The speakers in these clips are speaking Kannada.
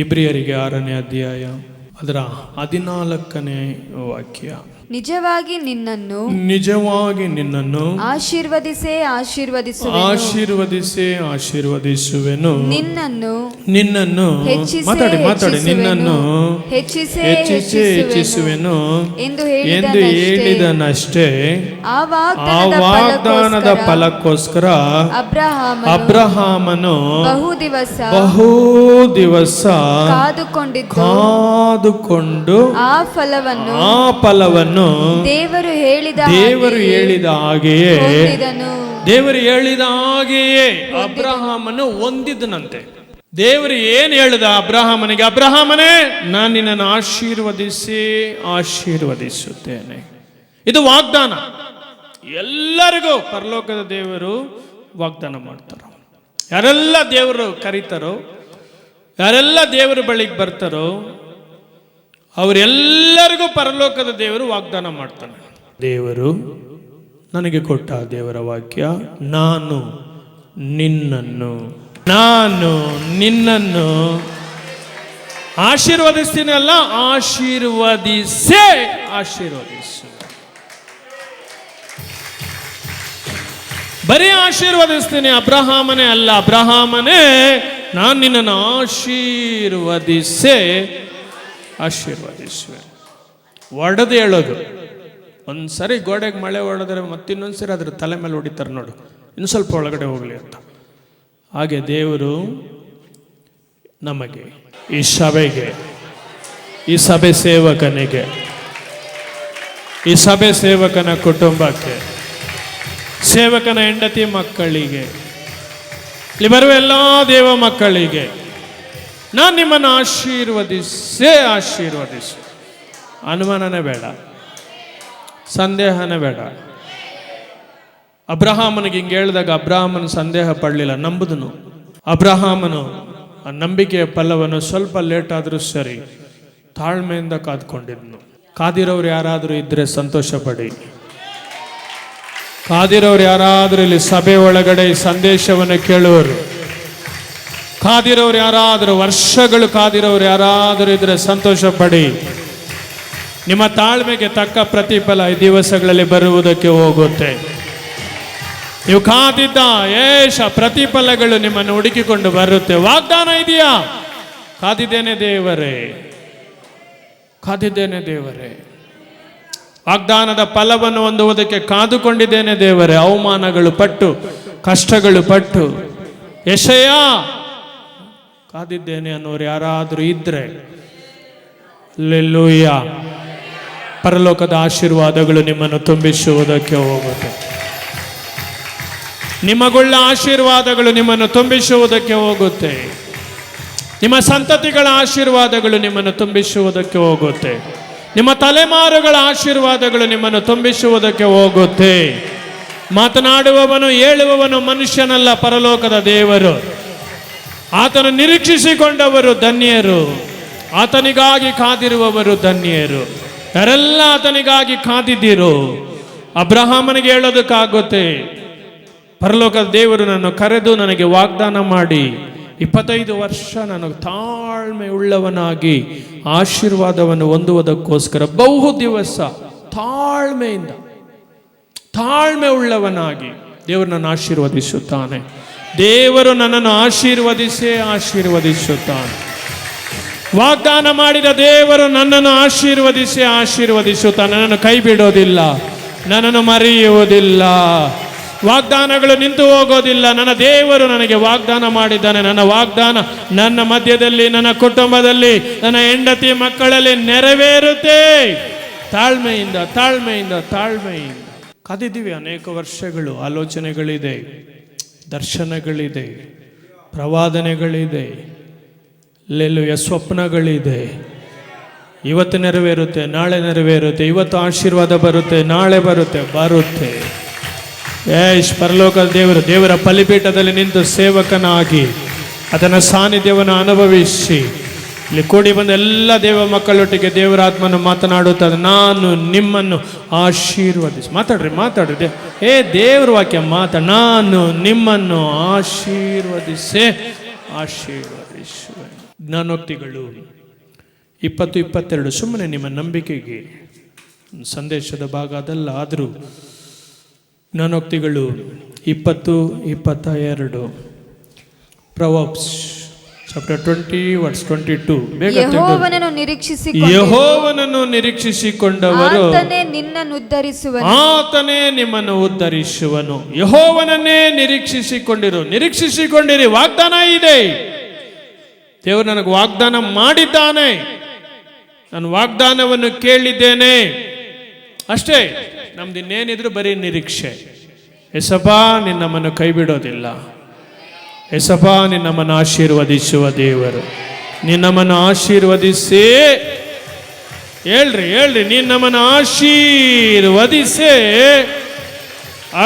ಇಬ್ರಿಯರಿಗೆ 6ನೇ ಅಧ್ಯಾಯ ಅದರ 14ನೇ ವಾಕ್ಯ. ನಿಜವಾಗಿ ನಿನ್ನನ್ನು ಆಶೀರ್ವದಿಸುವೆನು. ನಿನ್ನನ್ನು ಹೆಚ್ಚಿಸುವೆನು ಎಂದು ಹೇಳಿದನಷ್ಟೇ. ಆ ವಾಗ್ದಾನದ ಫಲಕ್ಕೋಸ್ಕರ ಅಬ್ರಹಾಮನು ಬಹು ದಿವಸ ಕಾದುಕೊಂಡು ಆ ಫಲವನ್ನು ದೇವರು ಹೇಳಿದ ಹಾಗೆಯೇ ಅಬ್ರಹಾಮನು ಹೊಂದಿದನಂತೆ. ದೇವರು ಏನು ಹೇಳಿದ ಅಬ್ರಹಾಮನಿಗೆ? ಅಬ್ರಹಾಮನೇ, ನಾನು ನಿನ್ನನ್ನು ಆಶೀರ್ವದಿಸುತ್ತೇನೆ. ಇದು ವಾಗ್ದಾನ. ಎಲ್ಲರಿಗೂ ಪರಲೋಕದ ದೇವರು ವಾಗ್ದಾನ ಮಾಡ್ತಾರೋ, ಯಾರೆಲ್ಲ ದೇವರು ಕರೀತಾರೋ, ಯಾರೆಲ್ಲ ದೇವರ ಬಳಿಗೆ ಬರ್ತಾರೋ ಅವರೆಲ್ಲರಿಗೂ ಪರಲೋಕದ ದೇವರು ವಾಗ್ದಾನ ಮಾಡ್ತಾನೆ. ದೇವರು ನನಗೆ ಕೊಟ್ಟ ದೇವರ ವಾಕ್ಯ, ನಾನು ನಿನ್ನನ್ನು ಆಶೀರ್ವದಿಸ್ತೀನಿ ಅಲ್ಲ, ಆಶೀರ್ವದಿಸು. ಬರೀ ಆಶೀರ್ವದಿಸ್ತೀನಿ, ಅಬ್ರಹಾಮನೇ ಅಲ್ಲ, ಅಬ್ರಹಾಮನೇ ನಾನು ನಿನ್ನನ್ನು ಆಶೀರ್ವದಿಸುವೆ. ಒಡೆದು ಹೇಳೋದು. ಒಂದ್ಸರಿ ಗೋಡೆಗೆ ಮಳೆ ಹೊಡೆದ್ರೆ ಮತ್ತಿನ್ನೊಂದ್ಸರಿ ಅದ್ರ ತಲೆ ಮೇಲೆ ಹೊಡಿತಾರೆ ನೋಡು, ಇನ್ನು ಸ್ವಲ್ಪ ಒಳಗಡೆ ಹೋಗ್ಲಿ ಅಂತ. ಹಾಗೆ ದೇವರು ನಮಗೆ, ಈ ಸಭೆಗೆ, ಈ ಸಭೆ ಸೇವಕನಿಗೆ, ಈ ಸಭೆ ಸೇವಕನ ಕುಟುಂಬಕ್ಕೆ, ಸೇವಕನ ಹೆಂಡತಿ ಮಕ್ಕಳಿಗೆ, ಇಲ್ಲಿ ಬರುವ ಎಲ್ಲ ದೇವ ಮಕ್ಕಳಿಗೆ ನಾನು ನಿಮ್ಮನ್ನು ಆಶೀರ್ವದಿಸು. ಅನುಮಾನನೇ ಬೇಡ, ಸಂದೇಹನೇ ಬೇಡ. ಅಬ್ರಹಾಮನಿಗೆ ಹಿಂಗೆ ಹೇಳಿದಾಗ ಅಬ್ರಹಾಮನ ಸಂದೇಹ ಪಡಲಿಲ್ಲ, ನಂಬುದನು. ಅಬ್ರಹಾಮನು ಆ ನಂಬಿಕೆಯ ಫಲವನ್ನು ಸ್ವಲ್ಪ ಲೇಟ್ ಆದರೂ ಸರಿ ತಾಳ್ಮೆಯಿಂದ ಕಾದ್ಕೊಂಡಿದ್ನು. ಕಾದಿರೋರು ಯಾರಾದರೂ ಇದ್ರೆ ಸಂತೋಷ ಪಡಿ. ಕಾದಿರೋರು ಯಾರಾದರೂ ಇಲ್ಲಿ ಸಭೆ ಒಳಗಡೆ ಈ ಸಂದೇಶವನ್ನು ಕೇಳುವರು, ಕಾದಿರೋರು ಯಾರಾದರೂ, ವರ್ಷಗಳು ಕಾದಿರೋರು ಯಾರಾದರೂ ಇದ್ರೆ ಸಂತೋಷ ಪಡಿ. ನಿಮ್ಮ ತಾಳ್ಮೆಗೆ ತಕ್ಕ ಪ್ರತಿಫಲ ಈ ದಿವಸಗಳಲ್ಲಿ ಬರುವುದಕ್ಕೆ ಹೋಗುತ್ತೆ. ನೀವು ಕಾದಿದ್ದ ಪ್ರತಿಫಲಗಳು ನಿಮ್ಮನ್ನು ಹುಡುಕಿಕೊಂಡು ಬರುತ್ತೆ. ವಾಗ್ದಾನ ಇದೆಯಾ? ಕಾದಿದ್ದೇನೆ ದೇವರೇ. ವಾಗ್ದಾನದ ಫಲವನ್ನು ಹೊಂದುವುದಕ್ಕೆ ಕಾದುಕೊಂಡಿದ್ದೇನೆ ದೇವರೇ. ಅವಮಾನಗಳು ಪಟ್ಟು, ಕಷ್ಟಗಳು ಪಟ್ಟು, ಯೆಶಯ ಕಾದಿದ್ದೇನೆ ಅನ್ನೋರು ಯಾರಾದರೂ ಇದ್ರೆ ಹಲ್ಲೆಲೂಯ, ಪರಲೋಕದ ಆಶೀರ್ವಾದಗಳು ನಿಮ್ಮನ್ನು ತುಂಬಿಸುವುದಕ್ಕೆ ಹೋಗುತ್ತೆ. ನಿಮಗುಳ್ಳ ಆಶೀರ್ವಾದಗಳು ನಿಮ್ಮನ್ನು ತುಂಬಿಸುವುದಕ್ಕೆ ಹೋಗುತ್ತೆ. ನಿಮ್ಮ ಸಂತತಿಗಳ ಆಶೀರ್ವಾದಗಳು ನಿಮ್ಮನ್ನು ತುಂಬಿಸುವುದಕ್ಕೆ ಹೋಗುತ್ತೆ. ನಿಮ್ಮ ತಲೆಮಾರುಗಳ ಆಶೀರ್ವಾದಗಳು ನಿಮ್ಮನ್ನು ತುಂಬಿಸುವುದಕ್ಕೆ ಹೋಗುತ್ತೆ. ಮಾತನಾಡುವವನು, ಹೇಳುವವನು ಮನುಷ್ಯನಲ್ಲ, ಪರಲೋಕದ ದೇವರು. ಆತನು ನಿರೀಕ್ಷಿಸಿಕೊಂಡವರು ಧನ್ಯರು, ಆತನಿಗಾಗಿ ಕಾದಿರುವವರು ಧನ್ಯರು. ಯಾರೆಲ್ಲ ಆತನಿಗಾಗಿ ಕಾದಿದ್ದೀರೋ ಅಬ್ರಹಾಮನಿಗೆ ಹೇಳೋದಕ್ಕಾಗುತ್ತೆ, ಪರಲೋಕದ ದೇವರು ನನ್ನ ಕರೆದು ನನಗೆ ವಾಗ್ದಾನ ಮಾಡಿ 25 ವರ್ಷ ನಾನು ತಾಳ್ಮೆ ಉಳ್ಳವನಾಗಿ ಆಶೀರ್ವಾದವನ್ನು ಹೊಂದುವುದಕ್ಕೋಸ್ಕರ ಬಹು ದಿವಸ ತಾಳ್ಮೆ ಉಳ್ಳವನಾಗಿ ದೇವರು ನನ್ನ ಆಶೀರ್ವದಿಸುತ್ತಾನೆ. ದೇವರು ನನ್ನನ್ನು ಆಶೀರ್ವದಿಸುತ್ತಾನೆ. ವಾಗ್ದಾನ ಮಾಡಿದ ದೇವರು ನನ್ನನ್ನು ಆಶೀರ್ವದಿಸುತ್ತಾನೆ. ನನ್ನನ್ನು ಕೈ ಬಿಡೋದಿಲ್ಲ, ನನ್ನನ್ನು ಮರೆಯುವುದಿಲ್ಲ. ವಾಗ್ದಾನಗಳು ನಿಂತು ಹೋಗೋದಿಲ್ಲ. ನನ್ನ ದೇವರು ನನಗೆ ವಾಗ್ದಾನ ಮಾಡಿದ್ದಾನೆ. ನನ್ನ ವಾಗ್ದಾನ ನನ್ನ ಮಧ್ಯದಲ್ಲಿ, ನನ್ನ ಕುಟುಂಬದಲ್ಲಿ, ನನ್ನ ಹೆಂಡತಿ ಮಕ್ಕಳಲ್ಲಿ ನೆರವೇರುತ್ತೆ. ತಾಳ್ಮೆಯಿಂದ ಕಾದಿದ್ದೀವಿ ಅನೇಕ ವರ್ಷಗಳು. ಆಲೋಚನೆಗಳಿದೆ, ದರ್ಶನಗಳಿದೆ, ಪ್ರವಾದನೆಗಳಿದೆ, ಸ್ವಪ್ನಗಳಿದೆ. ಇವತ್ತು ನೆರವೇರುತ್ತೆ, ನಾಳೆ ನೆರವೇರುತ್ತೆ. ಇವತ್ತು ಆಶೀರ್ವಾದ ಬರುತ್ತೆ, ನಾಳೆ ಬರುತ್ತೆ. ಪರಲೋಕದ ದೇವರ ಬಲಿಪೀಠದಲ್ಲಿ ನಿಂತು ಸೇವಕನಾಗಿ ಅದನ್ನ ಸಾನ್ನಿಧ್ಯವನ್ನು ಅನುಭವಿಸಿ ಇಲ್ಲಿ ಕೂಡಿ ಬಂದ ಎಲ್ಲ ದೇವ ಮಕ್ಕಳೊಟ್ಟಿಗೆ ದೇವರ ಆತ್ಮನು ಮಾತನಾಡುತ್ತದೆ. ನಾನು ನಿಮ್ಮನ್ನು ಮಾತಾಡ್ರಿ ದೇವರ ವಾಕ್ಯ ನಾನು ನಿಮ್ಮನ್ನು ಆಶೀರ್ವದಿಸುವೆ. ಜ್ಞಾನೋಕ್ತಿಗಳು 20-22 ಸುಮ್ಮನೆ ನಿಮ್ಮ ನಂಬಿಕೆಗೆ ಸಂದೇಶದ ಭಾಗ ಅದಲ್ಲ, ಆದರೂ ಜ್ಞಾನೋಕ್ತಿಗಳು 20-22 ಪ್ರೊವರ್ಬ್ಸ್ ಚಾಪ್ಟರ್ 20 ವರ್ಸ್ 22. ಬೇಗ ಯೆಹೋವನನ್ನು ನಿರೀಕ್ಷಿಸಿಕೊಂಡು ಯೆಹೋವನನ್ನು ನಿರೀಕ್ಷಿಸಿಕೊಂಡವರು ಆತನೇ ನಿನ್ನನ್ನು ಉದ್ಧರಿಸುವನು. ಆತನೇ ನಿಮ್ಮನ್ನು ಉದ್ಧರಿಸುವನು. ಯೆಹೋವನನ್ನೇ ನಿರೀಕ್ಷಿಸಿಕೊಂಡಿರಿ. ವಾಗ್ದಾನ ಇದೆ, ದೇವರು ನನಗೆ ವಾಗ್ದಾನ ಮಾಡಿದ್ದಾನೆ, ನಾನು ವಾಗ್ದಾನವನ್ನು ಕೇಳಿದ್ದೇನೆ, ಅಷ್ಟೇ. ನಮ್ದು ಇನ್ನೇನಿದ್ರು ಬರೀ ನಿರೀಕ್ಷೆ. ಯೇಸಪ್ಪ ನಿನ್ನ ನಮ್ಮನ್ನು ಕೈ ಬಿಡೋದಿಲ್ಲ. ಯೇಸಪ್ಪ ನಿನ್ನ ನಮ್ಮನ್ನು ಆಶೀರ್ವದಿಸುವ ದೇವರು. ನಿನ್ನ ನಮ್ಮನ್ನು ಆಶೀರ್ವದಿಸಿ, ಹೇಳ್ರಿ ನೀನು ನಮ್ಮನ್ನು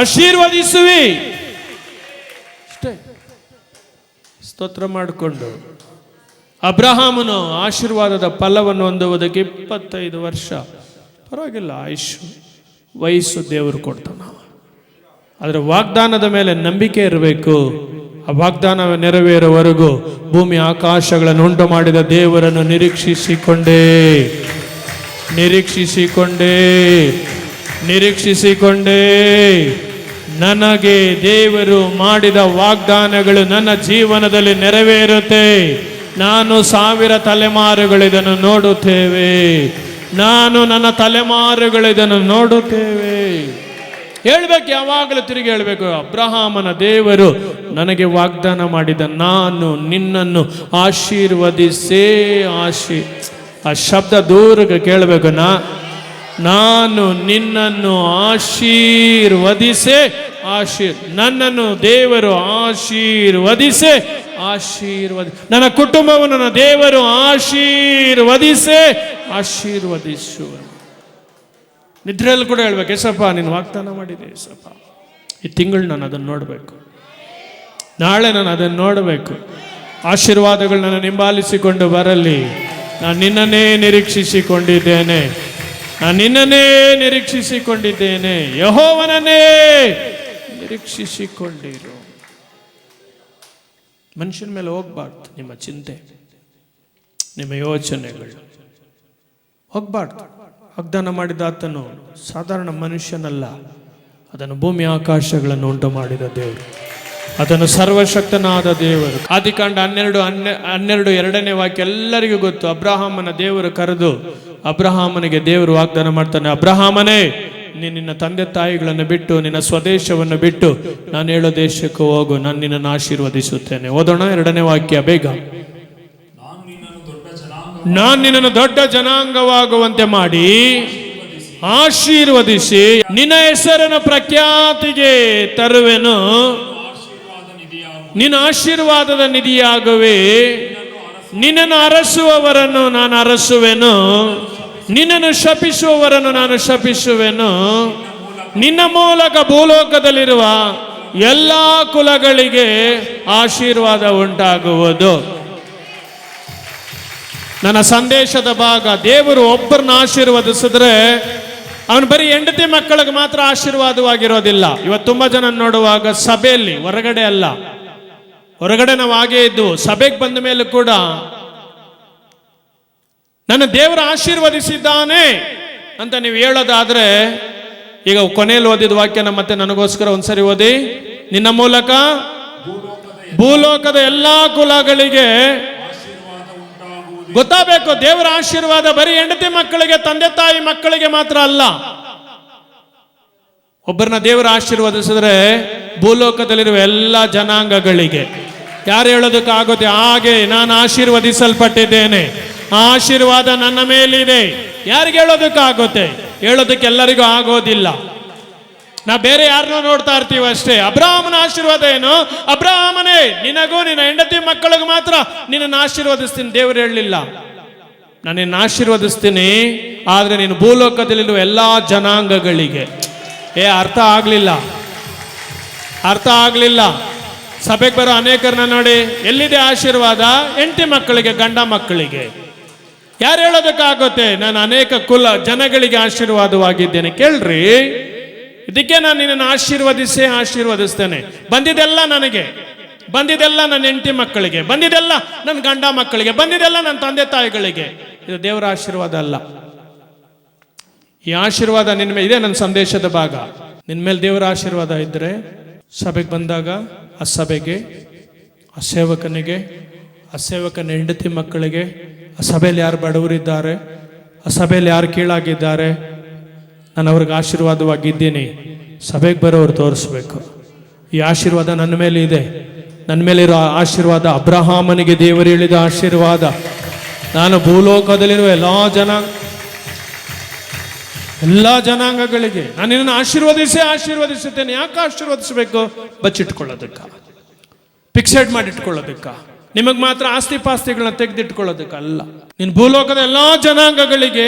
ಆಶೀರ್ವದಿಸುವಿ ಅಷ್ಟೇ. ಸ್ತೋತ್ರ ಮಾಡಿಕೊಂಡು ಅಬ್ರಹಾಮನು ಆಶೀರ್ವಾದದ ಫಲವನ್ನು ಹೊಂದುವುದಕ್ಕೆ 25 ವರ್ಷ, ಪರವಾಗಿಲ್ಲ, ವಯಸ್ಸು ದೇವರು ಕೊಡ್ತಾನ. ಆದರೆ ವಾಗ್ದಾನದ ಮೇಲೆ ನಂಬಿಕೆ ಇರಬೇಕು. ಆ ವಾಗ್ದಾನ ನೆರವೇರುವವರೆಗೂ ಭೂಮಿ ಆಕಾಶಗಳನ್ನು ಉಂಟು ಮಾಡಿದ ದೇವರನ್ನು ನಿರೀಕ್ಷಿಸಿಕೊಂಡೇ ನನಗೆ ದೇವರು ಮಾಡಿದ ವಾಗ್ದಾನಗಳು ನನ್ನ ಜೀವನದಲ್ಲಿ ನೆರವೇರುತ್ತೆ. ನಾನು 1000 ತಲೆಮಾರುಗಳು ಇದನ್ನು ನೋಡುತ್ತೇವೆ. ನನ್ನ ತಲೆಮಾರುಗಳು ನೋಡುತ್ತೇವೆ. ಹೇಳ್ಬೇಕು, ಯಾವಾಗಲೂ ತಿರುಗಿ ಹೇಳ್ಬೇಕು, ಅಬ್ರಹಾಮನ ದೇವರು ನನಗೆ ವಾಗ್ದಾನ ಮಾಡಿದ, ನಾನು ನಿನ್ನನ್ನು ಆಶೀರ್ವದಿಸೇ ಆ ಶಬ್ದ ದೂರಕ್ಕೆ ಕೇಳಬೇಕು. ನಾನು ನಿನ್ನನ್ನು ಆಶೀರ್ವದಿಸೇ ನನ್ನನ್ನು ದೇವರು ಆಶೀರ್ವದಿಸೇ ನನ್ನ ಕುಟುಂಬವನ್ನು ನನ್ನ ದೇವರು ಆಶೀರ್ವದಿಸುವ. ನಿದ್ರೆಯಲ್ಲಿ ಕೂಡ ಹೇಳ್ಬೇಕು, ಯೇಸಪ್ಪ ನೀನು ವಾಗ್ದಾನ ಮಾಡಿದೆ ಯೇಸಪ್ಪ, ಈ ತಿಂಗಳು ನಾನು ಅದನ್ನು ನೋಡಬೇಕು, ನಾಳೆ ನಾನು ಅದನ್ನು ನೋಡಬೇಕು. ಆಶೀರ್ವಾದಗಳು ನನ್ನ ಹಿಂಬಾಲಿಸಿಕೊಂಡು ಬರಲಿ. ನಾನು ನಿನ್ನನ್ನೇ ನಿರೀಕ್ಷಿಸಿಕೊಂಡಿದ್ದೇನೆ. ಯೆಹೋವನನ್ನೇ ನಿರೀಕ್ಷಿಸಿಕೊಂಡಿರು. ಮನುಷ್ಯನ ಮೇಲೆ ಹೋಗ್ಬಾರ್ದು ನಿಮ್ಮ ಚಿಂತೆ, ನಿಮ್ಮ ಯೋಚನೆಗಳು ಹೋಗ್ಬಾರ್ದು. ವಾಗ್ದಾನ ಮಾಡಿದ ಆತನು ಸಾಧಾರಣ ಮನುಷ್ಯನಲ್ಲ, ಅದನ್ನು ಭೂಮಿ ಆಕಾಶಗಳನ್ನು ಉಂಟು ಮಾಡಿದ ದೇವರು, ಅದನ್ನು ಸರ್ವಶಕ್ತನಾದ ದೇವರು. ಆದಿಕಾಂಡ 12 2ನೇ ವಾಕ್ಯ ಎಲ್ಲರಿಗೂ ಗೊತ್ತು. ಅಬ್ರಹಾಮನ ದೇವರು ಕರೆದು ಅಬ್ರಹಾಮನಿಗೆ ದೇವರು ವಾಗ್ದಾನ ಮಾಡ್ತಾನೆ, ಅಬ್ರಹಾಮನೇ ನಿನ್ನ ತಂದೆ ತಾಯಿಗಳನ್ನು ಬಿಟ್ಟು ನಿನ್ನ ಸ್ವದೇಶವನ್ನು ಬಿಟ್ಟು ನಾನು ಹೇಳೋ ದೇಶಕ್ಕೆ ಹೋಗು, ನಾನು ನಿನ್ನನ್ನು ಆಶೀರ್ವದಿಸುತ್ತೇನೆ. ಓದೋಣ 2ನೇ ವಾಕ್ಯ ಬೇಗ. ನಾನು ನಿನ್ನನ್ನು ದೊಡ್ಡ ಜನಾಂಗವಾಗುವಂತೆ ಮಾಡಿ ಆಶೀರ್ವದಿಸಿ ನಿನ್ನ ಹೆಸರನ್ನು ಪ್ರಖ್ಯಾತಿಗೆ ತರುವೆನು. ನಿನ್ನ ಆಶೀರ್ವಾದದ ನಿಧಿಯಾಗುವೆ. ನಿನ್ನನ್ನು ಅರಸುವವರನ್ನು ನಾನು ಅರಸುವೆನು, ನಿನ್ನನ್ನು ಶಪಿಸುವವರನ್ನು ನಾನು ಶಪಿಸುವೆನು. ನಿನ್ನ ಮೂಲಕ ಭೂಲೋಕದಲ್ಲಿರುವ ಎಲ್ಲ ಕುಲಗಳಿಗೆ ಆಶೀರ್ವಾದ ಉಂಟಾಗುವುದು. ನನ್ನ ಸಂದೇಶದ ಭಾಗ, ದೇವರು ಒಬ್ಬರನ್ನ ಆಶೀರ್ವದಿಸಿದ್ರೆ ಅವನು ಬರೀ ಹೆಂಡತಿ ಮಕ್ಕಳಿಗೆ ಮಾತ್ರ ಆಶೀರ್ವಾದವಾಗಿರೋದಿಲ್ಲ. ಇವತ್ತು ತುಂಬಾ ಜನ ನೋಡುವಾಗ ಸಭೆಯಲ್ಲಿ, ಹೊರಗಡೆ ಅಲ್ಲ, ಹೊರಗಡೆ ನಾವು ಹಾಗೇ ಇದ್ದು ಸಭೆಗೆ ಬಂದ ಮೇಲೆ ಕೂಡ ನನ್ನ ದೇವರು ಆಶೀರ್ವದಿಸಿದ್ದಾನೆ ಅಂತ ನೀವು ಹೇಳೋದಾದ್ರೆ, ಈಗ ಕೊನೆಯಲ್ಲಿ ಓದಿದ ವಾಕ್ಯನ ಮತ್ತೆ ನನಗೋಸ್ಕರ ಒಂದ್ಸರಿ ಓದಿ. ನಿನ್ನ ಮೂಲಕ ಭೂಲೋಕದ ಎಲ್ಲಾ ಕುಲಗಳಿಗೆ ಗೊತ್ತಾಗಬೇಕು. ದೇವರ ಆಶೀರ್ವಾದ ಬರೀ ಹೆಂಡತಿ ಮಕ್ಕಳಿಗೆ, ತಂದೆ ತಾಯಿ ಮಕ್ಕಳಿಗೆ ಮಾತ್ರ ಅಲ್ಲ. ಒಬ್ಬರನ್ನ ದೇವರ ಆಶೀರ್ವದಿಸಿದ್ರೆ ಭೂಲೋಕದಲ್ಲಿರುವ ಎಲ್ಲ ಜನಾಂಗಗಳಿಗೆ. ಯಾರು ಹೇಳೋದಕ್ಕಾಗುತ್ತೆ? ಹಾಗೆ ನಾನು ಆಶೀರ್ವದಿಸಲ್ಪಟ್ಟಿದ್ದೇನೆ, ಆಶೀರ್ವಾದ ನನ್ನ ಮೇಲಿದೆ. ಯಾರಿಗೆ ಹೇಳೋದಕ್ಕಾಗುತ್ತೆ? ಹೇಳೋದಕ್ಕೆ ಎಲ್ಲರಿಗೂ ಆಗೋದಿಲ್ಲ. ನಾ ಬೇರೆ ಯಾರನ್ನೋ ನೋಡ್ತಾ ಇರ್ತೀವಿ ಅಷ್ಟೇ. ಅಬ್ರಹಾಮನ ಆಶೀರ್ವಾದ ಏನು? ಅಬ್ರಹಾಮನೇ, ನಿನಗೂ ನಿನ್ನ ಹೆಂಡತಿ ಮಕ್ಕಳಿಗೆ ಮಾತ್ರ ನಿನ್ನನ್ನು ಆಶೀರ್ವದಿಸ್ತೀನಿ. ದೇವರು ಹೇಳಲಿಲ್ಲ ನಾನು ನಿನ್ನ ಆಶೀರ್ವದಿಸ್ತೀನಿ, ಆದ್ರೆ ನೀನು ಭೂಲೋಕದಲ್ಲಿರುವ ಎಲ್ಲಾ ಜನಾಂಗಗಳಿಗೆ. ಅರ್ಥ ಆಗ್ಲಿಲ್ಲ. ಸಭೆಗೆ ಬರೋ ಅನೇಕರನ್ನ ನೋಡಿ, ಎಲ್ಲಿದೆ ಆಶೀರ್ವಾದ? ಹೆಂಡತಿ ಮಕ್ಕಳಿಗೆ, ಗಂಡ ಮಕ್ಕಳಿಗೆ. ಯಾರು ಹೇಳೋದಕ್ಕಾಗುತ್ತೆ ನಾನು ಅನೇಕ ಕುಲ ಜನಗಳಿಗೆ ಆಶೀರ್ವಾದವಾಗಿದ್ದೇನೆ? ಕೇಳ್ರಿ, ಇದಕ್ಕೆ ನಾನು ನಿನ್ನನ್ನು ಆಶೀರ್ವದಿಸ್ತೇನೆ. ಬಂದಿದ್ದೆಲ್ಲ ನನಗೆ. ಬಂದಿದೆಲ್ಲ ನನ್ನ ಹೆಂಡತಿ ಮಕ್ಕಳಿಗೆ, ಬಂದಿದೆಲ್ಲ ನನ್ನ ಗಂಡ ಮಕ್ಕಳಿಗೆ, ಬಂದಿದೆಲ್ಲ ನನ್ನ ತಂದೆ ತಾಯಿಗಳಿಗೆ. ಇದು ದೇವರ ಆಶೀರ್ವಾದ ಅಲ್ಲ. ಈ ಆಶೀರ್ವಾದ ನಿನ್ನ ಮೇಲೆ ಇದೆ. ನನ್ನ ಸಂದೇಶದ ಭಾಗ, ನಿನ್ನ ಮೇಲೆ ದೇವರ ಆಶೀರ್ವಾದ ಇದ್ದರೆ ಸಭೆಗೆ ಬಂದಾಗ ಆ ಸಭೆಗೆ, ಆ ಸೇವಕನಿಗೆ, ಆ ಸೇವಕನ ಹೆಂಡತಿ ಮಕ್ಕಳಿಗೆ, ಆ ಸಭೆಯಲ್ಲಿ ಯಾರು ಬಡವರಿದ್ದಾರೆ, ಆ ಸಭೆಯಲ್ಲಿ ಯಾರು ಕೀಳಾಗಿದ್ದಾರೆ, ನಾನು ಅವ್ರಿಗೆ ಆಶೀರ್ವಾದವಾಗಿದ್ದೀನಿ. ಸಭೆಗೆ ಬರೋರು ತೋರಿಸ್ಬೇಕು ಈ ಆಶೀರ್ವಾದ ನನ್ನ ಮೇಲೆ ಇದೆ. ನನ್ನ ಮೇಲಿರೋ ಆಶೀರ್ವಾದ ಅಬ್ರಹಾಮನಿಗೆ ದೇವರು ಹೇಳಿದ ಆಶೀರ್ವಾದ. ನಾನು ಭೂಲೋಕದಲ್ಲಿರುವ ಎಲ್ಲ ಜನಾಂಗಗಳಿಗೆ ನಾನು ನಿನ್ನನ್ನು ಆಶೀರ್ವದಿಸುತ್ತೇನೆ. ಯಾಕೆ ಆಶೀರ್ವದಿಸಬೇಕು? ಬಚ್ಚಿಟ್ಕೊಳ್ಳೋದಕ್ಕ, ಫಿಕ್ಸೆಡ್ ಮಾಡಿಟ್ಕೊಳ್ಳೋದಕ್ಕ, ನಿಮಗೆ ಮಾತ್ರ ಆಸ್ತಿ ಪಾಸ್ತಿಗಳನ್ನ ತೆಗೆದಿಟ್ಕೊಳ್ಳೋದಕ್ಕಲ್ಲ. ನೀನು ಭೂಲೋಕದ ಎಲ್ಲಾ ಜನಾಂಗಗಳಿಗೆ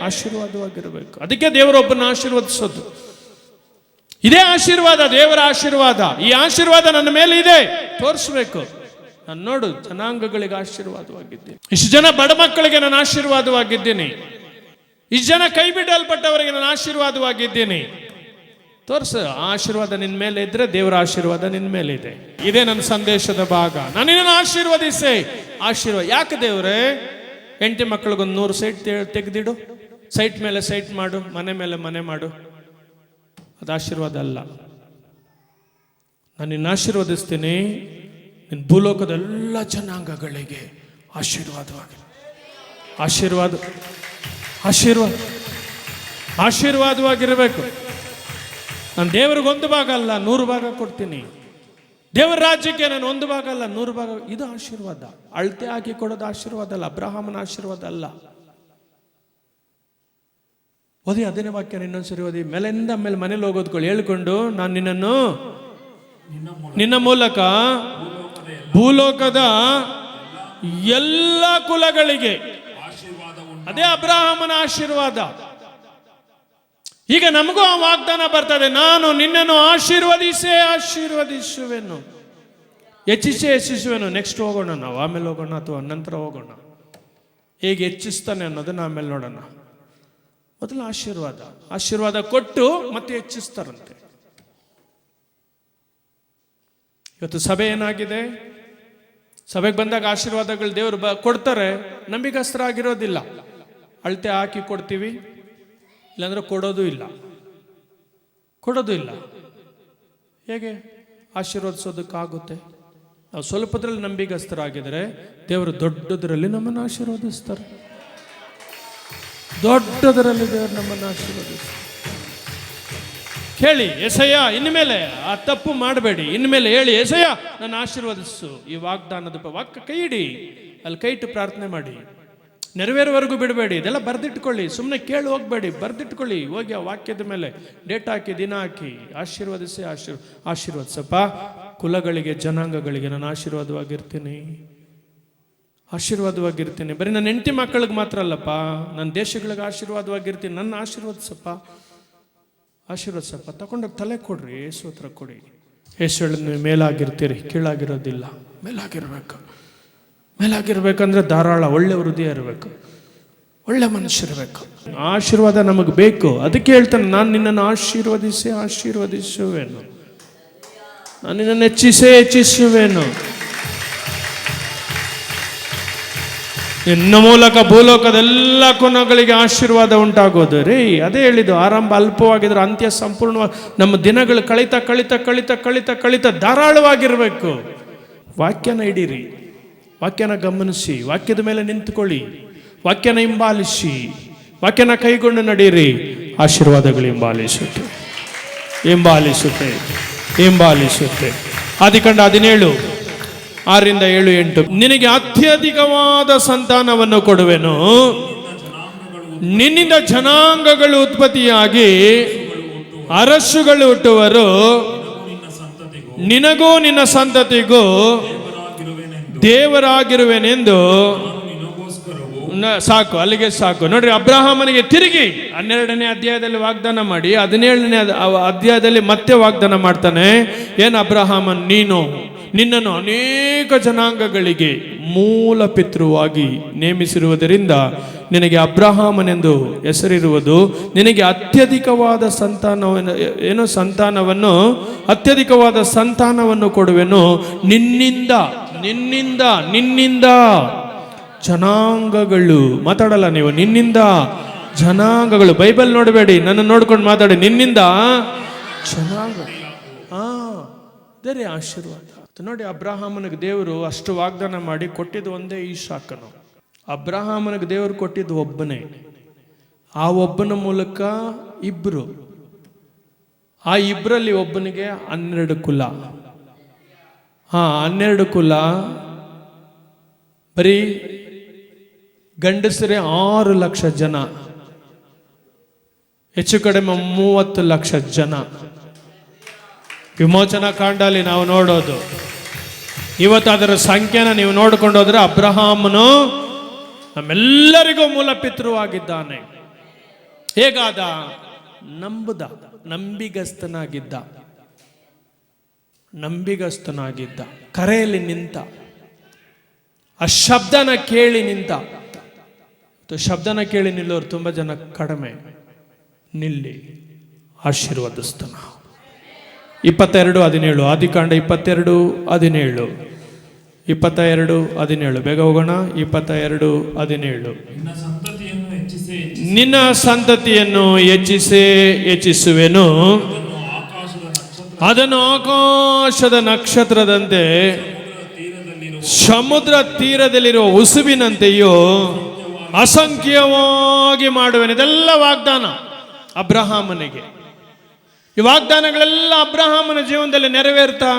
ಆಶೀರ್ವಾದವಾಗಿರಬೇಕು. ಅದಕ್ಕೆ ದೇವರೊಬ್ಬನ ಆಶೀರ್ವದಿಸೋದು. ಇದೇ ಆಶೀರ್ವಾದ, ದೇವರ ಆಶೀರ್ವಾದ. ಈ ಆಶೀರ್ವಾದ ನನ್ನ ಮೇಲೆ ಇದೆ, ತೋರಿಸ್ಬೇಕು. ನಾನು ನೋಡು, ಜನಾಂಗಗಳಿಗೆ ಆಶೀರ್ವಾದವಾಗಿದ್ದೀನಿ. ಇಷ್ಟು ಜನ ಬಡ ಮಕ್ಕಳಿಗೆ ನಾನು ಆಶೀರ್ವಾದವಾಗಿದ್ದೀನಿ. ಇಷ್ಟು ಜನ ಕೈ ಬಿಡಲ್ಪಟ್ಟವರಿಗೆ ನಾನು ಆಶೀರ್ವಾದವಾಗಿದ್ದೀನಿ. ತೋರ್ಸು, ಆ ಆಶೀರ್ವಾದ ನಿನ್ನ ಮೇಲೆ ಇದ್ರೆ ದೇವರ ಆಶೀರ್ವಾದ ನಿನ್ನ ಮೇಲೆ ಇದೆ. ಇದೇ ನನ್ನ ಸಂದೇಶದ ಭಾಗ. ನಾನು ನಿನ್ನನ್ನು ಆಶೀರ್ವದಿಸೆ. ಆಶೀರ್ವಾದ ಯಾಕೆ ದೇವ್ರೆ? ಹೆಂಡತಿ ಮಕ್ಕಳಿಗೊಂದು 100 ಸೈಟ್ ತೆಗೆದಿಡು, ಸೈಟ್ ಮೇಲೆ ಸೈಟ್ ಮಾಡು, ಮನೆ ಮೇಲೆ ಮನೆ ಮಾಡು. ಅದು ಆಶೀರ್ವಾದ ಅಲ್ಲ. ನಾನು ನಿನ್ನ ಆಶೀರ್ವದಿಸ್ತೀನಿ. ನಿನ್ನ ಭೂಲೋಕದ ಎಲ್ಲ ಜನಾಂಗಗಳಿಗೆ ಆಶೀರ್ವಾದವಾಗಿರಬೇಕು. ನಾನು ದೇವರಿಗೆ 1 ಭಾಗ ಅಲ್ಲ 100 ಭಾಗ ಕೊಡ್ತೀನಿ. ದೇವರ ರಾಜ್ಯಕ್ಕೆ ನಾನು 1 ಭಾಗ ಅಲ್ಲ 100 ಭಾಗ. ಇದು ಆಶೀರ್ವಾದ. ಅಳತೆ ಹಾಕಿ ಕೊಡೋದು ಆಶೀರ್ವಾದ ಅಲ್ಲ, ಅಬ್ರಹಾಮನ ಆಶೀರ್ವಾದ ಅಲ್ಲ. ಓದಿ 10ನೇ ವಾಕ್ಯ ಇನ್ನೊಂದ್ಸರಿ ಓದಿ. ಮೇಲಿಂದ ಮೇಲೆ ಮನೇಲಿ ಹೋಗೋದ್ಕೊಳ್ಳಿ ಹೇಳ್ಕೊಂಡು, ನಾನು ನಿನ್ನನ್ನು ನಿನ್ನ ಮೂಲಕ ಭೂಲೋಕದ ಎಲ್ಲ ಕುಲಗಳಿಗೆ. ಅದೇ ಅಬ್ರಹಾಮನ ಆಶೀರ್ವಾದ. ಈಗ ನಮಗೂ ಆ ವಾಗ್ದಾನ ಬರ್ತದೆ, ನಾನು ನಿನ್ನನ್ನು ಆಶೀರ್ವದಿಸುವೆನು, ಹೆಚ್ಚಿಸುವೆನು. ನೆಕ್ಸ್ಟ್ ಹೋಗೋಣ ನಾವು, ಆಮೇಲೆ ಹೋಗೋಣ ಅಥವಾ ನಂತರ ಹೋಗೋಣ. ಹೇಗೆ ಹೆಚ್ಚಿಸ್ತಾನೆ ಅನ್ನೋದನ್ನ ಆಮೇಲೆ ನೋಡೋಣ. ಮೊದಲು ಆಶೀರ್ವಾದ ಕೊಟ್ಟು ಮತ್ತೆ ಹೆಚ್ಚಿಸ್ತಾರಂತೆ. ಇವತ್ತು ಸಭೆ ಏನಾಗಿದೆ? ಸಭೆಗೆ ಬಂದಾಗ ಆಶೀರ್ವಾದಗಳು ದೇವರು ಕೊಡ್ತಾರೆ, ನಂಬಿಕಸ್ಥರಾಗಿರೋದಿಲ್ಲ. ಅಳತೆ ಹಾಕಿ ಕೊಡ್ತೀವಿ, ಇಲ್ಲಾಂದ್ರೆ ಕೊಡೋದು ಇಲ್ಲ. ಹೇಗೆ ಆಶೀರ್ವದಿಸೋದಕ್ಕಾಗುತ್ತೆ? ನಾವು ಸ್ವಲ್ಪದ್ರಲ್ಲಿ ನಂಬಿಕಸ್ಥರಾಗಿದ್ರೆ ದೇವರು ದೊಡ್ಡದರಲ್ಲಿ ನಮ್ಮನ್ನು ಆಶೀರ್ವದಿಸ್ತಾರೆ. ದೊಡ್ಡದರಲ್ಲಿ ದೇವರು ನಮ್ಮನ್ನು ಆಶೀರ್ವದಿಸ್ತಾರೆ. ಕೇಳಿ, ಎಸಯ್ಯ ಇನ್ಮೇಲೆ ಆ ತಪ್ಪು ಮಾಡಬೇಡಿ. ಇನ್ಮೇಲೆ ಹೇಳಿ, ಎಸಯ್ಯ ನನ್ನ ಆಶೀರ್ವದಿಸು. ಈ ವಾಗ್ದಾನದ ವಾಕ್ಯ ಕೈ ಇಡಿ, ಅಲ್ಲಿ ಕೈ ಇಟ್ಟು ಪ್ರಾರ್ಥನೆ ಮಾಡಿ. ನೆರವೇರುವರೆಗೂ ಬಿಡಬೇಡಿ. ಇದೆಲ್ಲ ಬರೆದಿಟ್ಕೊಳ್ಳಿ. ಸುಮ್ಮನೆ ಕೇಳಿ ಹೋಗ್ಬೇಡಿ, ಬರೆದಿಟ್ಕೊಳ್ಳಿ. ಹೋಗಿ ಆ ವಾಕ್ಯದ ಮೇಲೆ ಡೇಟ್ ಹಾಕಿ, ದಿನ ಹಾಕಿ, ಆಶೀರ್ವದಿಸಪ್ಪ. ಕುಲಗಳಿಗೆ, ಜನಾಂಗಗಳಿಗೆ ನಾನು ಆಶೀರ್ವಾದವಾಗಿರ್ತೀನಿ. ಬರೀ ನನ್ನ ಹೆಂಡತಿ ಮಕ್ಕಳಿಗೆ ಮಾತ್ರ ಅಲ್ಲಪ್ಪ, ನನ್ನ ದೇಶಗಳಿಗೆ ಆಶೀರ್ವಾದವಾಗಿರ್ತೀನಿ. ನನ್ನ ಆಶೀರ್ವದಿಸಪ್ಪ. ತಗೊಂಡೋಗಿ ತಲೆ ಕೊಡ್ರಿ, ಯೇಸು ಹತ್ರ ಕೊಡಿ. ಯೇಸು ಹೇಳಿದ ಮೇಲಾಗಿರ್ತೀರಿ, ಕೀಳಾಗಿರೋದಿಲ್ಲ. ಮೇಲಾಗಿರ್ಬೇಕಂದ್ರೆ ಧಾರಾಳ ಒಳ್ಳೆ ಹೃದಯ ಇರಬೇಕು, ಒಳ್ಳೆ ಮನುಷ್ಯರಿರಬೇಕು. ಆಶೀರ್ವಾದ ನಮಗೆ ಬೇಕು. ಅದಕ್ಕೆ ಹೇಳ್ತಾನೆ, ನಾನು ನಿನ್ನನ್ನು ಆಶೀರ್ವದಿಸುವೆನು, ನಾನು ನಿನ್ನನ್ನು ಹೆಚ್ಚಿಸುವೆನು. ನಿನ್ನ ಮೂಲಕ ಭೂಲೋಕದೆಲ್ಲ ಕೊನೆಗಳಿಗೆ ಆಶೀರ್ವಾದ ಉಂಟಾಗೋದು ರೀ. ಅದೇ ಹೇಳಿದ್ದು, ಆರಂಭ ಅಲ್ಪವಾಗಿದ್ರೆ ಅಂತ್ಯ ಸಂಪೂರ್ಣವಾಗಿ. ನಮ್ಮ ದಿನಗಳು ಕಳಿತ ಧಾರಾಳವಾಗಿರಬೇಕು. ವಾಕ್ಯನ ಹಿಡೀರಿ, ವಾಕ್ಯನ ಗಮನಿಸಿ, ವಾಕ್ಯದ ಮೇಲೆ ನಿಂತುಕೊಳ್ಳಿ, ವಾಕ್ಯನ ಹಿಂಬಾಲಿಸಿ, ವಾಕ್ಯನ ಕೈಗೊಂಡು ನಡೀರಿ. ಆಶೀರ್ವಾದಗಳು ಹಿಂಬಾಲಿಸುತ್ತೆ. ಆದಿಕಾಂಡ 17 6-7-8. ನಿನಗೆ ಅತ್ಯಧಿಕವಾದ ಸಂತಾನವನ್ನು ಕೊಡುವೆನು, ನಿನ್ನಿಂದ ಜನಾಂಗಗಳು ಉತ್ಪತ್ತಿಯಾಗಿ ಅರಸುಗಳು ಹುಟ್ಟುವರು, ನಿನಗೂ ನಿನ್ನ ಸಂತತಿಗೂ ದೇವರಾಗಿರುವೆನೆಂದು. ಸಾಕು, ಅಲ್ಲಿಗೆ ಸಾಕು. ನೋಡ್ರಿ, ಅಬ್ರಹಾಮನಿಗೆ ತಿರುಗಿ 12ನೇ ಅಧ್ಯಾಯದಲ್ಲಿ ವಾಗ್ದಾನ ಮಾಡಿ 17ನೇ ಅಧ್ಯಾಯದಲ್ಲಿ ಮತ್ತೆ ವಾಗ್ದಾನ ಮಾಡ್ತಾನೆ. ಏನು ಅಬ್ರಹಾಮನ್, ನಿನ್ನನ್ನು ಅನೇಕ ಜನಾಂಗಗಳಿಗೆ ಮೂಲ ಪಿತೃವಾಗಿ ನೇಮಿಸಿರುವುದರಿಂದ ನಿನಗೆ ಅಬ್ರಹಾಮನೆಂದು ಹೆಸರಿರುವುದು, ನಿನಗೆ ಅತ್ಯಧಿಕವಾದ ಅತ್ಯಧಿಕವಾದ ಸಂತಾನವನ್ನು ಕೊಡುವೆನು, ನಿನ್ನಿಂದ ಜನಾಂಗಗಳು. ಮಾತಾಡಲ್ಲ ನೀವು, ನಿನ್ನಿಂದ ಜನಾಂಗಗಳು. ಬೈಬಲ್ ನೋಡಬೇಡಿ, ನನ್ನ ನೋಡ್ಕೊಂಡು ಮಾತಾಡಿ. ನಿನ್ನಿಂದ ಜನಾಂಗ. ಅದೇ ಆಶೀರ್ವಾದ. ನೋಡಿ, ಅಬ್ರಹಾಮನಿಗೆ ದೇವರು ಅಷ್ಟು ವಾಗ್ದಾನ ಮಾಡಿ ಕೊಟ್ಟಿದ್ದು ಒಂದೇ ಇಸಾಕನು. ಅಬ್ರಹಾಮನಿಗೆ ದೇವರು ಕೊಟ್ಟಿದ್ದು ಒಬ್ಬನೇ. ಆ ಒಬ್ಬನ ಮೂಲಕ ಇಬ್ರು. ಆ ಇಬ್ಬರಲ್ಲಿ ಒಬ್ಬನಿಗೆ 12 ಕುಲ. 12 ಕುಲ. ಬರೀ ಗಂಡಸರೇ 6 ಲಕ್ಷ ಜನ, ಹೆಚ್ಚು ಕಡಿಮೆ 30 ಲಕ್ಷ ಜನ. ವಿಮೋಚನಾ ಕಾಂಡಲ್ಲಿ ನಾವು ನೋಡೋದು. ಇವತ್ತು ಅದರ ಸಂಖ್ಯೆನ ನೀವು ನೋಡಿಕೊಂಡು ಹೋದ್ರೆ ಅಬ್ರಹಾಮನು ನಮ್ಮೆಲ್ಲರಿಗೂ ಮೂಲ ಪಿತೃವಾಗಿದ್ದಾನೆ. ಹೇಗಾದ? ನಂಬಿಗಸ್ತನಾಗಿದ್ದ, ಕರೆಯಲ್ಲಿ ನಿಂತ, ಆ ಶಬ್ದನ ಕೇಳಿ ನಿಂತ. ಶಬ್ದನ ಕೇಳಿ ನಿಲ್ಲೋರು ತುಂಬ ಜನ ಕಡಿಮೆ. ನಿಲ್ಲಿ, ಆಶೀರ್ವಾದಿಸ್ತನ. 22:17 ಆದಿಕಾಂಡ 22:17 22:17 ಬೇಗ ಹೋಗೋಣ. 22:17 ನಿನ್ನ ಸಂತತಿಯನ್ನು ಹೆಚ್ಚಿಸುವೆನು, ಅದನ್ನು ಆಕಾಶದ ನಕ್ಷತ್ರದಂತೆ ಸಮುದ್ರ ತೀರದಲ್ಲಿರುವ ಉಸುಬಿನಂತೆಯೋ ಅಸಂಖ್ಯವಾಗಿ ಮಾಡುವೆನು. ಇದೆಲ್ಲ ವಾಗ್ದಾನ ಅಬ್ರಹಾಮನಿಗೆ. ಈ ವಾಗ್ದಾನಗಳೆಲ್ಲ ಅಬ್ರಹಾಮನ ಜೀವನದಲ್ಲಿ ನೆರವೇರ್ತಾ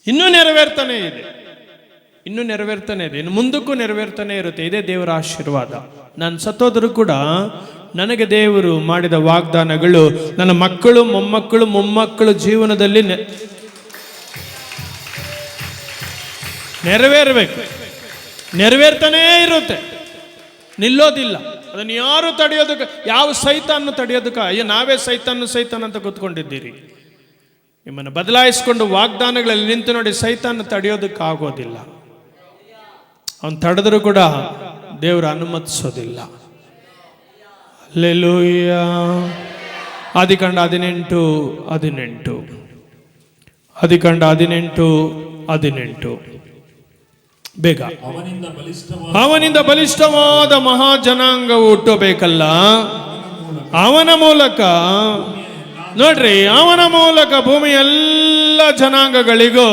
ಇನ್ನೂ ನೆರವೇರ್ತಾನೆ ಇದೆ, ಇನ್ನು ಮುಂದಕ್ಕೂ ನೆರವೇರ್ತಾನೆ ಇರುತ್ತೆ. ಇದೇ ದೇವರ ಆಶೀರ್ವಾದ. ನಾನು ಸತ್ತೋದರೂ ಕೂಡ ನನಗೆ ದೇವರು ಮಾಡಿದ ವಾಗ್ದಾನಗಳು ನನ್ನ ಮಕ್ಕಳು, ಮೊಮ್ಮಕ್ಕಳು ಜೀವನದಲ್ಲಿ ನೆರವೇರಬೇಕು. ನೆರವೇರ್ತಾನೇ ಇರುತ್ತೆ, ನಿಲ್ಲೋದಿಲ್ಲ. ಅದನ್ನು ಯಾರು ತಡೆಯೋದಕ್ಕೆ, ಯಾವ ಸೈತಾನ್ನು ತಡೆಯೋದಕ್ಕೆ? ಅಯ್ಯೋ, ನಾವೇ ಸೈತಾನ್ ಅಂತ ಕೂತ್ಕೊಂಡಿದ್ದೀರಿ. ನಿಮ್ಮನ್ನು ಬದಲಾಯಿಸಿಕೊಂಡು ವಾಗ್ದಾನಗಳಲ್ಲಿ ನಿಂತು ನೋಡಿ, ಸೈತಾನ್ ತಡೆಯೋದಕ್ಕಾಗೋದಿಲ್ಲ. ಅವನು ತಡೆದರೂ ಕೂಡ ದೇವರು ಅನುಮತಿಸೋದಿಲ್ಲ. ಹಲ್ಲೆಲೂಯಾ. ಆದಿಕಾಂಡ 18:18 ಬೇಗ. ಅವನಿಂದ ಬಲಿಷ್ಠವಾದ ಮಹಾಜನಾಂಗವು ಹುಟ್ಟಬೇಕಲ್ಲ. ಅವನ ಮೂಲಕ ನೋಡ್ರಿ, ಅವನ ಮೂಲಕ ಭೂಮಿಯ ಎಲ್ಲ ಜನಾಂಗಗಳಿಗೂ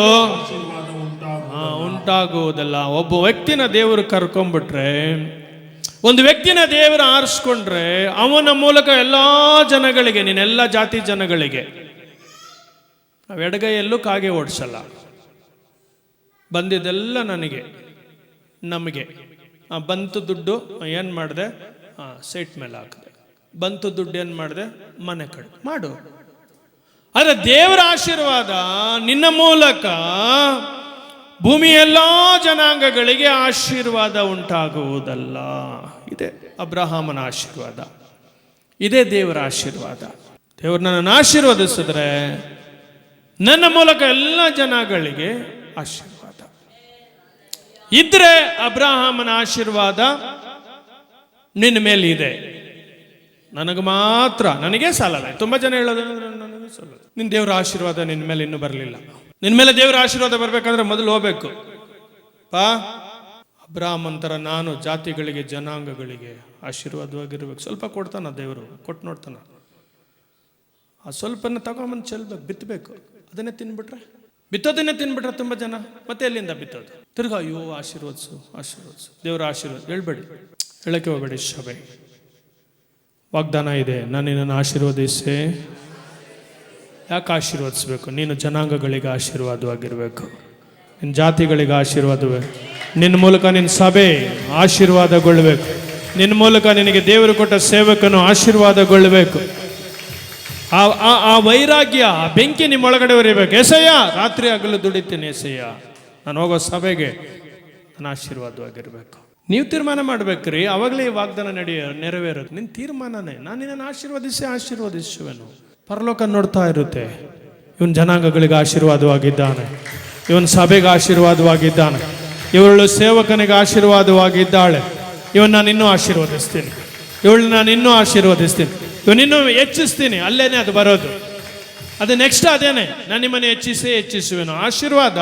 ಉಂಟಾಗುವುದಲ್ಲ. ಒಬ್ಬ ವ್ಯಕ್ತಿನ ದೇವರು ಕರ್ಕೊಂಡ್ಬಿಟ್ರೆ, ಒಂದು ವ್ಯಕ್ತಿನ ದೇವರು ಆರಿಸ್ಕೊಂಡ್ರೆ, ಅವನ ಮೂಲಕ ಎಲ್ಲ ಜನಗಳಿಗೆ, ನೀನೆಲ್ಲ ಜಾತಿ ಜನಗಳಿಗೆ. ನಾವು ಎಡಗೈಯಲ್ಲೂ ಕಾಗೆ ಓಡಿಸಲ್ಲ. ಬಂದಿದ್ದೆಲ್ಲ ನಮಗೆ ಬಂತು ದುಡ್ಡು, ಏನು ಮಾಡಿದೆ? ಸೈಟ್ ಮೇಲೆ ಹಾಕಿದೆ. ಬಂತು ದುಡ್ಡು, ಏನು ಮಾಡಿದೆ? ಮನೆ ಕಡೆ ಮಾಡು. ಆದರೆ ದೇವರ ಆಶೀರ್ವಾದ ನಿನ್ನ ಮೂಲಕ ಭೂಮಿಯ ಎಲ್ಲ ಜನಾಂಗಗಳಿಗೆ ಆಶೀರ್ವಾದ ಉಂಟಾಗುವುದಲ್ಲ. ಇದೆ ಅಬ್ರಹಾಮನ ಆಶೀರ್ವಾದ, ಇದೇ ದೇವರ ಆಶೀರ್ವಾದ. ದೇವರು ನನ್ನನ್ನು ಆಶೀರ್ವದಿಸಿದ್ರೆ ನನ್ನ ಮೂಲಕ ಎಲ್ಲ ಜನಗಳಿಗೆ ಆಶೀರ್ವಾದ ಇದ್ರೆ, ಅಬ್ರಹಾಮನ ಆಶೀರ್ವಾದ ನಿನ್ನ ಮೇಲೆ ಇದೆ. ನನಗೆ ಮಾತ್ರ, ನನಗೇ ಸಾಲಲ್ಲ. ತುಂಬಾ ಜನ ಹೇಳೋದು ನನಗೆ ಸಾಲಲ್ಲ. ನಿನ್ನ ದೇವರ ಆಶೀರ್ವಾದ ನಿನ್ನ ಮೇಲೆ ಇನ್ನೂ ಬರಲಿಲ್ಲ. ನಿನ್ನ ಮೇಲೆ ದೇವರ ಆಶೀರ್ವಾದ ಬರಬೇಕಂದ್ರೆ ಮೊದಲು ಹೋಗ್ಬೇಕು. ಅಬ್ರಹಾಮಂತರ ನಾನು ಜಾತಿಗಳಿಗೆ, ಜನಾಂಗಗಳಿಗೆ ಆಶೀರ್ವಾದವಾಗಿರ್ಬೇಕು. ಸ್ವಲ್ಪ ಕೊಡ್ತಾನ ದೇವರು, ಕೊಟ್ಟು ನೋಡ್ತಾನ. ಆ ಸ್ವಲ್ಪನ ತಗೊಂಬಂದು ಚೆಲ್ಬೇಕು, ಬಿತ್ತಬೇಕು. ಅದನ್ನೇ ತಿನ್ಬಿಟ್ರೆ ತುಂಬ ಜನ ಮತ್ತೆ ಎಲ್ಲಿಂದ ಬಿತ್ತೋದು? ತಿರ್ಗಾ ಅಯ್ಯೋ ಆಶೀರ್ವದಿಸು ದೇವರ ಆಶೀರ್ವಾದ ಹೇಳ್ಬೇಡಿ, ಹೇಳಕ್ಕೆ ಹೋಗ್ಬೇಡಿ. ಸಭೆ ವಾಗ್ದಾನ ಇದೆ, ನಾನು ನಿನ್ನನ್ನು ಆಶೀರ್ವದಿಸೆ. ಯಾಕೆ ಆಶೀರ್ವದಿಸ್ಬೇಕು? ನೀನು ಜನಾಂಗಗಳಿಗೆ ಆಶೀರ್ವಾದವಾಗಿರ್ಬೇಕು, ನಿನ್ನ ಜಾತಿಗಳಿಗೆ ಆಶೀರ್ವಾದವೇ. ನಿನ್ನ ಮೂಲಕ ನಿನ್ನ ಸಭೆ ಆಶೀರ್ವಾದಗೊಳ್ಳಬೇಕು. ನಿನ್ನ ಮೂಲಕ ನಿನಗೆ ದೇವರು ಕೊಟ್ಟ ಸೇವಕನು ಆಶೀರ್ವಾದಗೊಳ್ಳಬೇಕು. ಆ ವೈರಾಗ್ಯ, ಆ ಬೆಂಕಿ ನಿಮ್ಮೊಳಗಡೆ ಉರಿಬೇಕು. ಎಸಯ್ಯ, ರಾತ್ರಿ ಹಗಲು ದುಡಿತೀನಿ ಎಸಯ್ಯ, ನಾನು ಹೋಗೋ ಸಭೆಗೆ ನನ್ನ ಆಶೀರ್ವಾದವಾಗಿರ್ಬೇಕು. ನೀವು ತೀರ್ಮಾನ ಮಾಡ್ಬೇಕ್ರಿ, ಅವಾಗಲೇ ಈ ವಾಗ್ದಾನ ನೆರವೇರುತ್ತೆ. ನಿನ್ನ ತೀರ್ಮಾನನೇ. ನಾನು ನಿನ್ನನ್ನು ಆಶೀರ್ವದಿಸುವೆನು. ಪರಲೋಕ ನೋಡ್ತಾ ಇರುತ್ತೆ, ಇವನ್ ಜನಾಂಗಗಳಿಗೆ ಆಶೀರ್ವಾದವಾಗಿದ್ದಾನೆ, ಇವನ್ ಸಭೆಗೆ ಆಶೀರ್ವಾದವಾಗಿದ್ದಾನೆ, ಇವಳು ಸೇವಕನಿಗೆ ಆಶೀರ್ವಾದವಾಗಿದ್ದಾಳೆ. ಇವನ್ ನಾನು ಇನ್ನೂ ಆಶೀರ್ವದಿಸ್ತೀನಿ, ಇವಳು ನಾನು ಇನ್ನೂ ಆಶೀರ್ವದಿಸ್ತೀನಿ, ಇವನಿನ್ನೂ ಹೆಚ್ಚಿಸ್ತೀನಿ. ಅಲ್ಲೇನೆ ಅದು ಬರೋದು. ಅದು ನೆಕ್ಸ್ಟ್ ಅದೇನೆ, ನಾನು ನಿಮ್ಮನ್ನು ಹೆಚ್ಚಿಸುವೆನು. ಆಶೀರ್ವಾದ,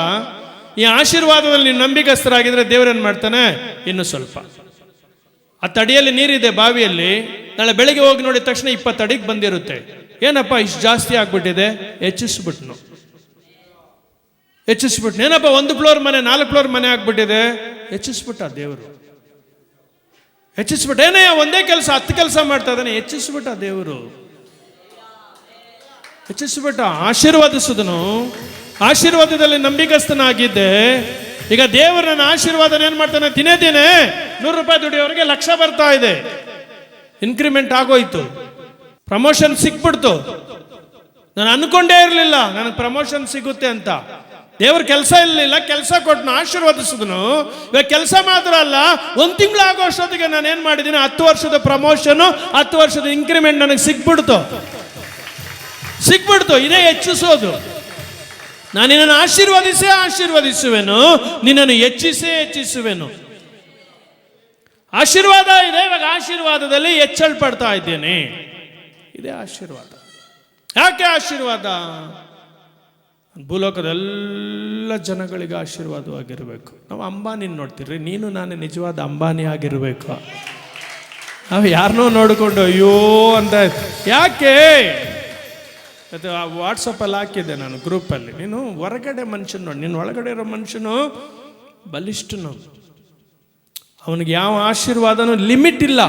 ಈ ಆಶೀರ್ವಾದದಲ್ಲಿ ನೀವು ನಂಬಿಕಸ್ಥರಾಗಿದ್ರೆ ದೇವರೇನು ಮಾಡ್ತಾನೆ, ಇನ್ನು ಸ್ವಲ್ಪ. ಆ ತಡಿಯಲ್ಲಿ ನೀರಿದೆ ಬಾವಿಯಲ್ಲಿ, ನಾಳೆ ಬೆಳಗ್ಗೆ ಹೋಗಿ ನೋಡಿದ ತಕ್ಷಣ 20 ಅಡಿಗೆ ಬಂದಿರುತ್ತೆ. ಏನಪ್ಪ ಇಷ್ಟು ಜಾಸ್ತಿ ಆಗ್ಬಿಟ್ಟಿದೆ, ಹೆಚ್ಚಿಸ್ಬಿಟ್ನು. ಏನಪ್ಪ 1 ಫ್ಲೋರ್ ಮನೆ 4 ಫ್ಲೋರ್ ಮನೆ ಆಗ್ಬಿಟ್ಟಿದೆ, ಹೆಚ್ಚಿಸ್ಬಿಟ್ಟ ದೇವರು. ಹೆಚ್ಚಿಸ್ಬಿಟ್ಟ. ಏನೇ ಒಂದೇ ಕೆಲಸ 10 ಕೆಲಸ ಮಾಡ್ತಾ ಇದ್ದಾನೆ, ಹೆಚ್ಚಿಸ್ಬಿಟ್ಟ ದೇವರು. ಹೆಚ್ಚಿಸ್ಬಿಟ್ಟ. ಆಶೀರ್ವಾದಿಸುದನು. ಆಶೀರ್ವಾದದಲ್ಲಿ ನಂಬಿಕಸ್ಥನಾಗಿದ್ದೆ. ಈಗ ದೇವರು ನನ್ನ ಆಶೀರ್ವಾದನ ಏನ್ ಮಾಡ್ತಾನೆ, ದಿನೇ ದಿನೇ 100 ರೂಪಾಯಿ ದುಡಿಯೋರಿಗೆ 1,00,000 ಬರ್ತಾ ಇದೆ. ಇನ್ಕ್ರಿಮೆಂಟ್ ಆಗೋಯ್ತು, ಪ್ರಮೋಷನ್ ಸಿಕ್ಬಿಡ್ತು. ನಾನು ಅನ್ಕೊಂಡೇ ಇರಲಿಲ್ಲ ನನಗೆ ಪ್ರಮೋಷನ್ ಸಿಗುತ್ತೆ ಅಂತ. ದೇವ್ರ ಕೆಲಸ ಇರಲಿಲ್ಲ, ಕೆಲಸ ಕೊಟ್ಟನು, ಆಶೀರ್ವಾದಿಸಿದನು. ಇವಾಗ ಕೆಲಸ ಮಾತ್ರ ಅಲ್ಲ, 1 ತಿಂಗಳು ಆಗೋ ಅಷ್ಟೊತ್ತಿಗೆ ನಾನು ಏನ್ ಮಾಡಿದ್ದೀನಿ, 10 ವರ್ಷದ ಪ್ರಮೋಷನ್, 10 ವರ್ಷದ ಇನ್ಕ್ರಿಮೆಂಟ್ ನನಗೆ ಸಿಕ್ಬಿಡ್ತು. ಇದೇ ಹೆಚ್ಚಿಸೋದು. ನಾನು ನಿನ್ನನ್ನು ಆಶೀರ್ವದಿಸುವೆನು, ನಿನ್ನನ್ನು ಹೆಚ್ಚಿಸುವೆನು. ಆಶೀರ್ವಾದ ಇದೆ. ಇವಾಗ ಆಶೀರ್ವಾದದಲ್ಲಿ ಹೆಚ್ಚಲ್ಪಡ್ತಾ ಇದ್ದೇನೆ. ಇದೇ ಆಶೀರ್ವಾದ. ಯಾಕೆ ಆಶೀರ್ವಾದ? ಭೂಲೋಕದೆಲ್ಲ ಜನಗಳಿಗೆ ಆಶೀರ್ವಾದವಾಗಿರಬೇಕು. ನಾವು ಅಂಬಾನಿ ನೋಡ್ತೀರಿ, ನೀನು ನಾನು ನಿಜವಾದ ಅಂಬಾನಿ ಆಗಿರಬೇಕು. ನಾವು ಯಾರನ್ನೋ ನೋಡಿಕೊಂಡು ಅಯ್ಯೋ ಅಂತ ಯಾಕೆ? ಅದು ವಾಟ್ಸಪ್ಪಲ್ಲಿ ಹಾಕಿದ್ದೆ ನಾನು ಗ್ರೂಪಲ್ಲಿ. ನೀನು ಹೊರಗಡೆ ಮನುಷ್ಯನ ನೋಡಿ, ನಿನ್ನ ಒಳಗಡೆ ಇರೋ ಮನುಷ್ಯನು ಬಲಿಷ್ಠನು. ಅವನಿಗೆ ಯಾವ ಆಶೀರ್ವಾದನೂ ಲಿಮಿಟ್ ಇಲ್ಲ.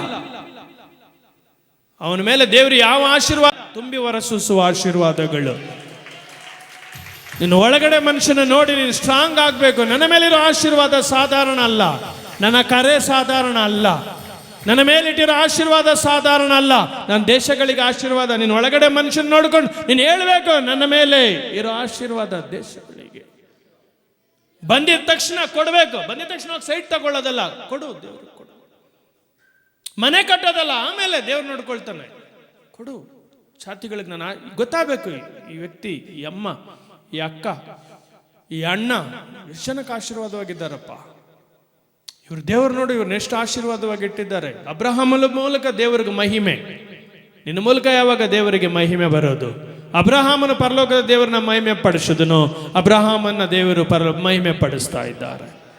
ಅವನ ಮೇಲೆ ದೇವರು ಯಾವ ಆಶೀರ್ವಾದ ತುಂಬಿ ಹೊರಸೂಸುವ ಆಶೀರ್ವಾದಗಳು. ನಿನ್ನ ಒಳಗಡೆ ಮನುಷ್ಯನ ನೋಡಿ ನೀನು ಸ್ಟ್ರಾಂಗ್ ಆಗಬೇಕು. ನನ್ನ ಮೇಲಿರೋ ಆಶೀರ್ವಾದ ಸಾಧಾರಣ ಅಲ್ಲ, ನನ್ನ ಕರೆ ಸಾಧಾರಣ ಅಲ್ಲ, ನನ್ನ ಮೇಲಿಟ್ಟಿರೋ ಆಶೀರ್ವಾದ ಸಾಧಾರಣ ಅಲ್ಲ. ನನ್ನ ದೇಶಗಳಿಗೆ ಆಶೀರ್ವಾದ. ನಿನ್ನ ಒಳಗಡೆ ಮನುಷ್ಯನ ನೋಡ್ಕೊಂಡು ನೀನು ಹೇಳ್ಬೇಕು, ನನ್ನ ಮೇಲೆ ಇರೋ ಆಶೀರ್ವಾದ ದೇಶಗಳಿಗೆ. ಬಂದಿದ ತಕ್ಷಣ ಕೊಡಬೇಕು. ಬಂದಿದ ತಕ್ಷಣ ಸೈಟ್ ತಗೊಳ್ಳೋದಲ್ಲ, ಕೊಡು ದೇವ್ರು, ಕೊಡು. ಮನೆ ಕಟ್ಟೋದಲ್ಲ, ಆಮೇಲೆ ದೇವ್ರು ನೋಡ್ಕೊಳ್ತಾನೆ. ಕೊಡು. ಛಾತಿಗಳಿಗೆ ನಾನು ಗೊತ್ತಾಗಬೇಕು, ಈ ವ್ಯಕ್ತಿ, ಈ ಅಮ್ಮ, ಈ ಅಕ್ಕ, ಈ ಅಣ್ಣ ಎಷ್ಟು ಜನಕ್ಕೆ ಆಶೀರ್ವಾದವಾಗಿದ್ದಾರಪ್ಪ. ಇವ್ರು ದೇವರು ನೋಡಿ ಇವ್ರನ್ನ ಎಷ್ಟು ಆಶೀರ್ವಾದವಾಗಿ ಇಟ್ಟಿದ್ದಾರೆ. ಅಬ್ರಹಾಮನ ಮೂಲಕ ದೇವರಿಗೆ ಮಹಿಮೆ. ನಿನ್ನ ಮೂಲಕ ಯಾವಾಗ ದೇವರಿಗೆ ಮಹಿಮೆ ಬರೋದು? ಅಬ್ರಹಾಮನ ಪರಲೋಕದ ದೇವರನ್ನ ಮಹಿಮೆ ಪಡಿಸಿದನು, ಅಬ್ರಹಾಮನ ದೇವರು ಮಹಿಮೆ ಪಡಿಸ್ತಾ ಇದ್ದಾರೆ.